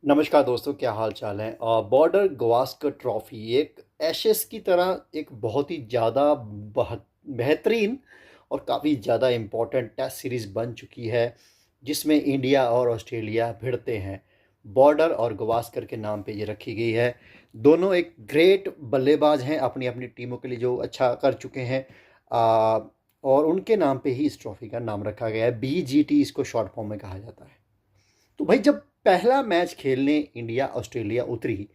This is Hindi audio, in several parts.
नमस्कार दोस्तों, क्या हाल चाल है। बॉर्डर गवास्कर ट्रॉफी एक एशेस की तरह एक बहुत ही ज़्यादा बेहतरीन और काफ़ी ज़्यादा इम्पोर्टेंट टेस्ट सीरीज़ बन चुकी है, जिसमें इंडिया और ऑस्ट्रेलिया भिड़ते हैं। बॉर्डर और गवास्कर के नाम पे ये रखी गई है। दोनों एक ग्रेट बल्लेबाज हैं, अपनी अपनी टीमों के लिए जो अच्छा कर चुके हैं। और उनके नाम पे ही इस ट्रॉफी का नाम रखा गया है। BGT इसको शॉर्ट फॉर्म में कहा जाता है। तो भाई, जब पहला मैच खेलने इंडिया ऑस्ट्रेलिया उतरी,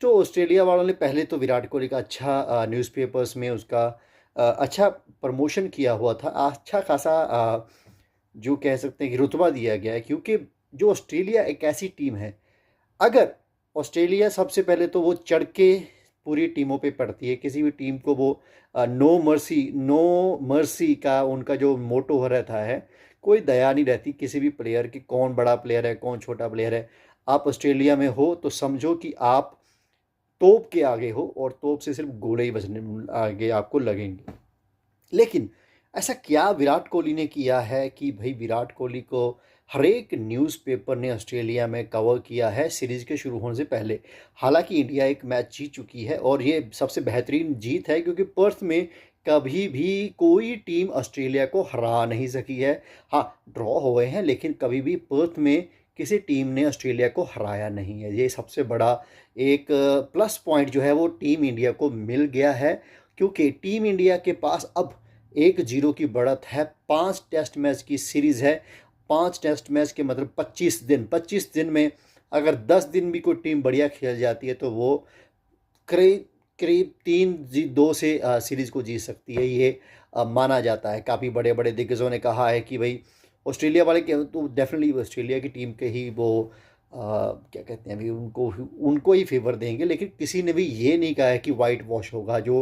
तो ऑस्ट्रेलिया वालों ने पहले तो विराट कोहली का अच्छा न्यूज़पेपर्स में उसका अच्छा प्रमोशन किया हुआ था। अच्छा खासा जो कह सकते हैं कि रुतबा दिया गया है, क्योंकि जो ऑस्ट्रेलिया एक ऐसी टीम है, अगर ऑस्ट्रेलिया सबसे पहले तो वो चढ़ के पूरी टीमों पे पड़ती है। किसी भी टीम को वो नो मर्सी का उनका जो मोटो रहता है। कोई दया नहीं रहती किसी भी प्लेयर की, कौन बड़ा प्लेयर है कौन छोटा प्लेयर है। आप ऑस्ट्रेलिया में हो तो समझो कि आप तोप के आगे हो, और तोप से सिर्फ गोले ही बचने आगे आपको लगेंगे। लेकिन ऐसा क्या विराट कोहली ने किया है कि भाई, विराट कोहली को हर एक न्यूज़पेपर ने ऑस्ट्रेलिया में कवर किया है सीरीज़ के शुरू होने से पहले। हालांकि इंडिया एक मैच जीत चुकी है और ये सबसे बेहतरीन जीत है, क्योंकि पर्थ में कभी भी कोई टीम ऑस्ट्रेलिया को हरा नहीं सकी है। हाँ, ड्रॉ हुए हैं, लेकिन कभी भी पर्थ में किसी टीम ने ऑस्ट्रेलिया को हराया नहीं है। ये सबसे बड़ा एक प्लस पॉइंट जो है वो टीम इंडिया को मिल गया है, क्योंकि टीम इंडिया के पास अब 1-0 की बढ़त है। 5 टेस्ट मैच की सीरीज़ है। 5 टेस्ट मैच के मतलब 25 दिन में अगर 10 दिन भी कोई टीम बढ़िया खेल जाती है, तो वो करीब करीब 3-2 से सीरीज़ को जीत सकती है। ये माना जाता है। काफ़ी बड़े बड़े दिग्गजों ने कहा है कि भाई, ऑस्ट्रेलिया वाले के तो डेफिनेटली ऑस्ट्रेलिया की टीम के ही वो क्या कहते हैं अभी, उनको उनको ही फेवर देंगे। लेकिन किसी ने भी ये नहीं कहा है कि वाइट वॉश होगा। जो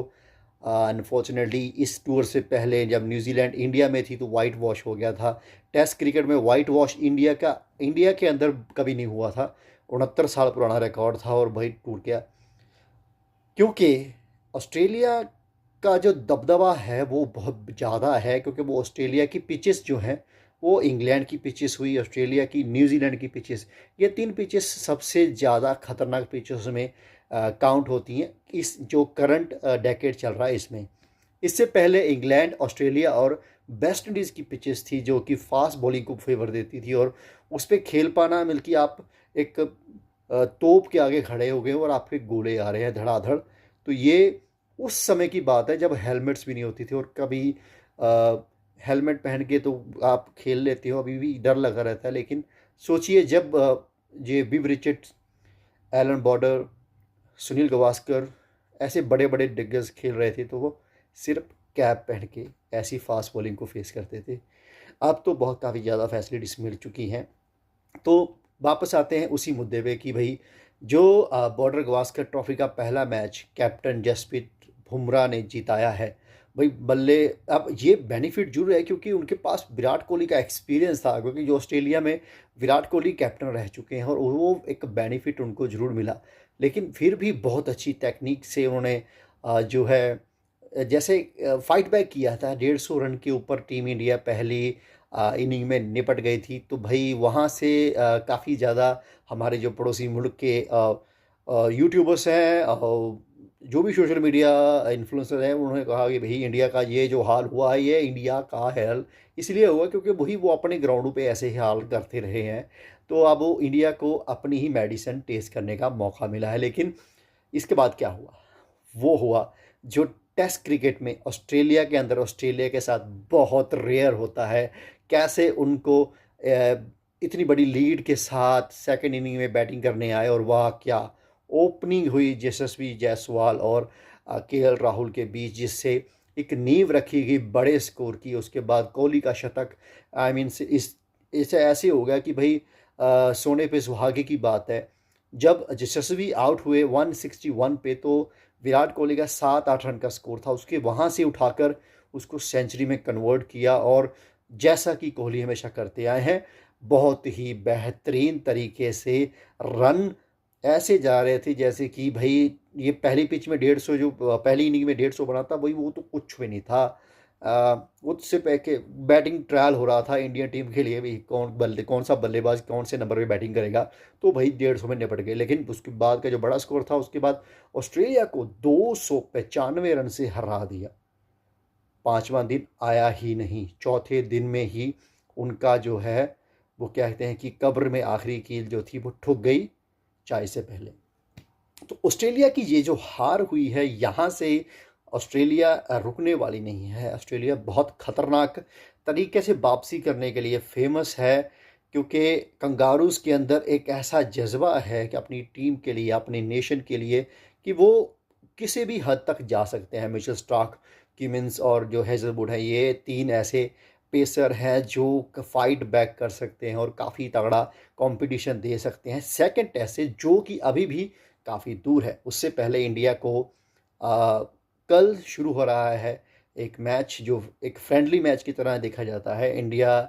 अनफॉर्चुनेटली इस टूर से पहले जब न्यूजीलैंड इंडिया में थी तो वाइट वॉश हो गया था। टेस्ट क्रिकेट में वाइट वॉश इंडिया के अंदर कभी नहीं हुआ था। 69 साल पुराना रिकॉर्ड था और भाई टूट गया, क्योंकि ऑस्ट्रेलिया का जो दबदबा है वो बहुत ज़्यादा है। क्योंकि वो ऑस्ट्रेलिया की पिचेस जो हैं, वो इंग्लैंड की पिचेस हुई, ऑस्ट्रेलिया की, न्यूजीलैंड की पिचेस, ये 3 पिचेस सबसे ज़्यादा खतरनाक पिचेस में काउंट होती हैं इस जो करंट डेकेड चल रहा है इसमें। इससे पहले इंग्लैंड, ऑस्ट्रेलिया और वेस्ट इंडीज़ की पिचेस थी जो कि फास्ट बॉलिंग को फेवर देती थी, और उस पर खेल पाना मिल कि आप एक तोप के आगे खड़े हो गए और आपके गोले आ रहे हैं धड़ाधड़। तो ये उस समय की बात है जब हेलमेट्स भी नहीं होती थी, और कभी हेलमेट पहन के तो आप खेल लेते हो, अभी भी डर लगा रहता है। लेकिन सोचिए, जब ये Viv Richards, Allan Border, Sunil Gavaskar, ऐसे बड़े बड़े दिग्गज खेल रहे थे, तो वो सिर्फ कैप पहन के ऐसी फास्ट बॉलिंग को फेस करते थे। अब तो बहुत काफ़ी ज़्यादा फैसिलिटीज़ मिल चुकी हैं। तो वापस आते हैं उसी मुद्दे पे कि भाई, जो बॉर्डर गवास्कर ट्रॉफी का पहला मैच कैप्टन जसप्रीत बुमराह ने जिताया है। भाई बल्ले, अब ये बेनिफिट जरूर है क्योंकि उनके पास विराट कोहली का एक्सपीरियंस था, क्योंकि जो ऑस्ट्रेलिया में विराट कोहली कैप्टन रह चुके हैं, और वो एक बेनिफिट उनको ज़रूर मिला। लेकिन फिर भी बहुत अच्छी टेक्निक से उन्होंने जो है, जैसे फाइट बैक किया था। 150 रन के ऊपर टीम इंडिया पहली इनिंग में निपट गई थी। तो भाई वहाँ से काफ़ी ज़्यादा हमारे जो पड़ोसी मुल्क के यूट्यूबर्स हैं, जो भी सोशल मीडिया इन्फ्लुएंसर हैं, उन्होंने कहा कि भाई, इंडिया का ये जो हाल हुआ है, ये इंडिया का हाल इसलिए हुआ क्योंकि वही वो अपने ग्राउंडों पे ऐसे ही हाल करते रहे हैं। तो अब वो इंडिया को अपनी ही मेडिसिन टेस्ट करने का मौका मिला है। लेकिन इसके बाद क्या हुआ? वो हुआ जो टेस्ट क्रिकेट में ऑस्ट्रेलिया के अंदर ऑस्ट्रेलिया के साथ बहुत रेयर होता है। कैसे उनको इतनी बड़ी लीड के साथ सेकंड इनिंग में बैटिंग करने आए, और वाह क्या ओपनिंग हुई यशस्वी जायसवाल और केएल राहुल के बीच, जिससे एक नींव रखी गई बड़े स्कोर की। उसके बाद कोहली का शतक, आई मीन इसे ऐसे हो गया कि भाई, सोने पे सुहागे की बात है। जब यशस्वी आउट हुए 161 पे, तो विराट कोहली का 7-8 रन का स्कोर था, उसके वहाँ से उठाकर उसको सेंचुरी में कन्वर्ट किया। और जैसा कि कोहली हमेशा करते आए हैं, बहुत ही बेहतरीन तरीके से रन ऐसे जा रहे थे जैसे कि भाई, ये पहली पिच में 150, जो पहली इनिंग में 150 बना था, भाई वो तो कुछ भी नहीं था। उससे पहले बैटिंग ट्रायल हो रहा था इंडियन टीम के लिए भी, कौन सा बल्लेबाज कौन से नंबर पे बैटिंग करेगा, तो भाई 150 में निपट गए। लेकिन उसके बाद का जो बड़ा स्कोर था, उसके बाद ऑस्ट्रेलिया को 295 रन से हरा दिया। पांचवा दिन आया ही नहीं, चौथे दिन में ही उनका जो है वो कहते हैं कि कब्र में आखिरी कील जो थी वो ठुक गई चाय से पहले। तो ऑस्ट्रेलिया की ये जो हार हुई है, यहाँ से ऑस्ट्रेलिया रुकने वाली नहीं है। ऑस्ट्रेलिया बहुत खतरनाक तरीके से वापसी करने के लिए फेमस है, क्योंकि कंगारूज के अंदर एक ऐसा जज्बा है कि अपनी टीम के लिए, अपने नेशन के लिए, कि वो किसी भी हद तक जा सकते हैं। मिचेल स्टार्क, किमिंस और जो हेजलवुड है, ये तीन ऐसे पेसर हैं जो फाइट बैक कर सकते हैं और काफ़ी तगड़ा कंपटीशन दे सकते हैं सेकंड टेस्ट से, जो कि अभी भी काफ़ी दूर है। उससे पहले इंडिया को कल शुरू हो रहा है एक मैच जो एक फ्रेंडली मैच की तरह देखा जाता है। इंडिया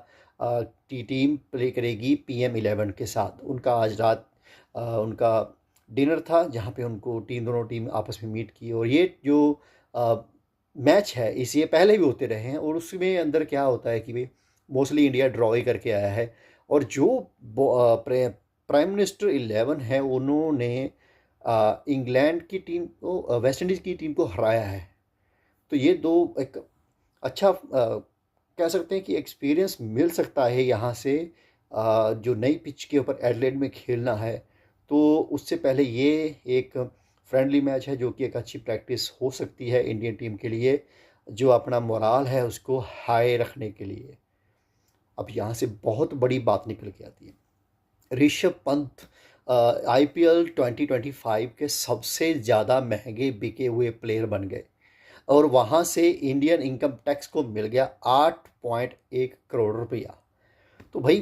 की टीम प्ले करेगी PM11 के साथ। उनका आज रात उनका डिनर था, जहाँ पे उनको दोनों टीम आपस में मीट की। और ये जो मैच है, इस ये पहले भी होते रहे हैं, और उसमें अंदर क्या होता है कि भाई मोस्टली इंडिया ड्रॉ ही करके आया है। और जो प्राइम मिनिस्टर 11 है, उन्होंने इंग्लैंड की टीम को, वेस्ट इंडीज़ की टीम को हराया है। तो ये दो एक अच्छा कह सकते हैं कि एक्सपीरियंस मिल सकता है यहाँ से। जो नई पिच के ऊपर एडिलेड में खेलना है, तो उससे पहले ये एक फ्रेंडली मैच है, जो कि एक अच्छी प्रैक्टिस हो सकती है इंडियन टीम के लिए, जो अपना मोराल है उसको हाई रखने के लिए। अब यहाँ से बहुत बड़ी बात निकल के आती है। ऋषभ पंत IPL 2025 के सबसे ज़्यादा महंगे बिके हुए प्लेयर बन गए, और वहाँ से इंडियन इनकम टैक्स को मिल गया 8.1 करोड़ रुपया। तो भाई,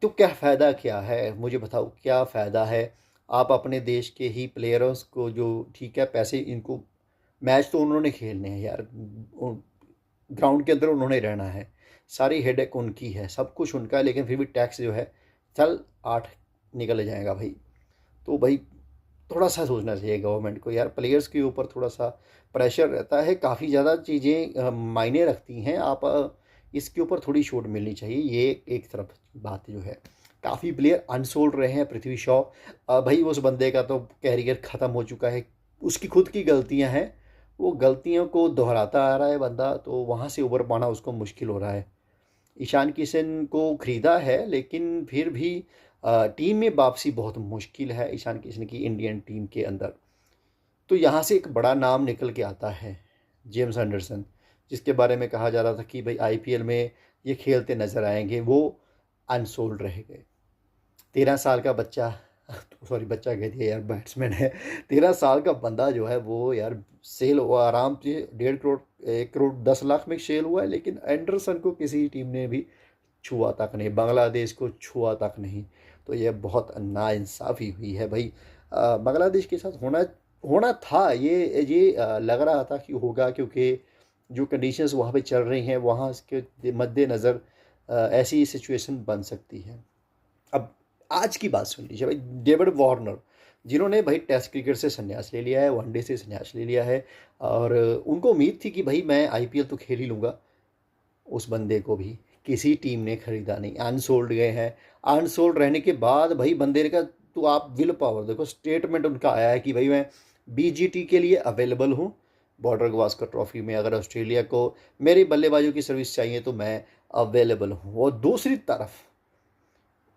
तो क्या फ़ायदा क्या है, मुझे बताओ क्या फ़ायदा है। आप अपने देश के ही प्लेयर्स को, जो ठीक है पैसे इनको, मैच तो उन्होंने खेलने हैं यार, ग्राउंड के अंदर उन्होंने रहना है, सारी हेडेक उनकी है, सब कुछ उनका है, लेकिन फिर भी टैक्स जो है चल 8 निकल जाएगा भाई। तो भाई थोड़ा सा सोचना चाहिए गवर्नमेंट को यार, प्लेयर्स के ऊपर थोड़ा सा प्रेशर रहता है, काफ़ी ज़्यादा चीज़ें मायने रखती हैं। आप इसके ऊपर थोड़ी छूट मिलनी चाहिए। ये एक तरफ बात जो है, काफ़ी प्लेयर अनसोल्ड रहे हैं। पृथ्वी शॉ, भाई उस बंदे का तो कैरियर ख़त्म हो चुका है, उसकी खुद की गलतियां हैं, वो गलतियों को दोहराता आ रहा है बंदा, तो वहाँ से उबर पाना उसको मुश्किल हो रहा है। ईशान किशन को ख़रीदा है, लेकिन फिर भी टीम में वापसी बहुत मुश्किल है ईशान किशन की इंडियन टीम के अंदर। तो यहाँ से एक बड़ा नाम निकल के आता है, जेम्स एंडरसन, जिसके बारे में कहा जा रहा था कि भाई IPL में ये खेलते नज़र आएंगे, वो अनसोल्ड रह गए। 13 साल का बच्चा, सॉरी बच्चा कह दिया यार, बैट्समैन है। 13 साल का बंदा जो है वो यार सेल हुआ आराम से 1.5 करोड़, 1 करोड़ 10 लाख में सेल हुआ है। लेकिन एंडरसन को किसी टीम ने भी छुआ तक नहीं, बांग्लादेश को छुआ तक नहीं। तो ये बहुत नाइंसाफ़ी हुई है भाई। बांग्लादेश के साथ होना होना था, ये लग रहा था कि होगा, क्योंकि जो कंडीशंस वहाँ पे चल रही हैं, वहाँ के मद्देनज़र ऐसी सिचुएशन बन सकती है। अब आज की बात सुन लीजिए भाई, डेविड वार्नर, जिन्होंने भाई टेस्ट क्रिकेट से संन्यास ले लिया है, वनडे से संन्यास ले लिया है, और उनको उम्मीद थी कि भाई मैं IPL तो खेल ही लूँगा। उस बंदे को भी किसी टीम ने ख़रीदा नहीं, अनसोल्ड गए हैं। अनसोल्ड रहने के बाद भाई बंदे का, तो आप विल पावर देखो, स्टेटमेंट उनका आया है कि भाई मैं BGT के लिए अवेलेबल हूँ, बॉर्डर गवास्कर ट्रॉफी में अगर ऑस्ट्रेलिया को मेरी बल्लेबाजों की सर्विस चाहिए तो मैं अवेलेबल हूँ। और दूसरी तरफ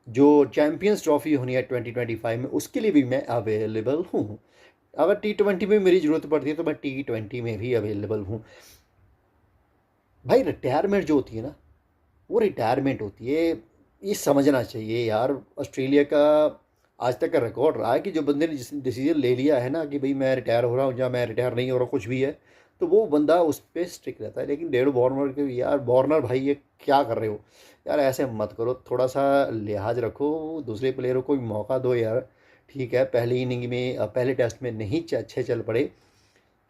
जो चैम्पियंस ट्रॉफी होनी है 2025 में, उसके लिए भी मैं अवेलेबल हूँ। अगर T20 में मेरी ज़रूरत पड़ती है तो मैं T20 में भी अवेलेबल हूँ। भाई रिटायरमेंट जो होती है ना, वो रिटायरमेंट होती है, ये समझना चाहिए यार। ऑस्ट्रेलिया का आज तक का रिकॉर्ड रहा है कि जो बंदे ने जिस डिसीजन ले लिया है ना कि भाई मैं रिटायर हो रहा हूँ या मैं रिटायर नहीं हो रहा, कुछ भी है, तो वो बंदा उस पर स्टिक रहता है। लेकिन डेविड वार्नर के, यार वार्नर भाई ये क्या कर रहे हो यार, ऐसे मत करो, थोड़ा सा लिहाज रखो, दूसरे प्लेयरों को भी मौका दो यार। ठीक है, पहली इनिंग में, पहले टेस्ट में नहीं अच्छे चल पड़े,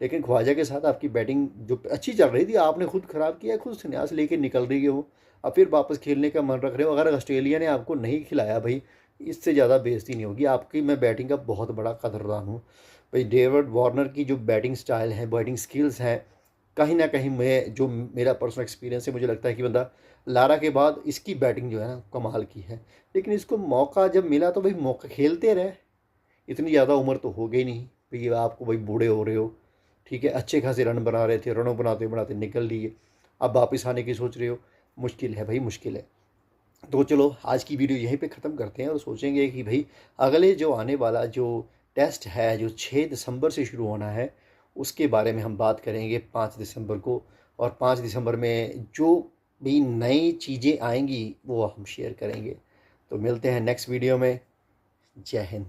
लेकिन ख्वाजा के साथ आपकी बैटिंग जो अच्छी चल रही थी, आपने खुद ख़राब किया, खुद संन्यास लेके निकल रही हो, अब फिर वापस खेलने का मन रख रहे हो। अगर ऑस्ट्रेलिया ने आपको नहीं खिलाया भाई, इससे ज़्यादा बेइज्जती नहीं होगी आपकी। मैं बैटिंग का बहुत बड़ा कदरदान हूँ भाई। डेविड वार्नर की जो बैटिंग स्टाइल है, बैटिंग स्किल्स हैं, कहीं ना कहीं मैं जो मेरा पर्सनल एक्सपीरियंस है, मुझे लगता है कि बंदा लारा के बाद इसकी बैटिंग जो है ना कमाल की है। लेकिन इसको मौका जब मिला तो भाई मौका खेलते रहे। इतनी ज़्यादा उम्र तो हो गई नहीं भाई, आपको भाई बूढ़े हो रहे हो, ठीक है, अच्छे खासे रन बना रहे थे, रनों बनाते बनाते निकल लिए, अब वापस आने की सोच रहे हो, मुश्किल है भाई, मुश्किल है। तो चलो आज की वीडियो यहीं पे ख़त्म करते हैं और सोचेंगे कि भाई अगले जो आने वाला जो टेस्ट है जो 6 दिसंबर से शुरू होना है, उसके बारे में हम बात करेंगे 5 दिसंबर को। और 5 दिसंबर में जो भी नई चीज़ें आएंगी वो हम शेयर करेंगे। तो मिलते हैं नेक्स्ट वीडियो में। जय हिंद।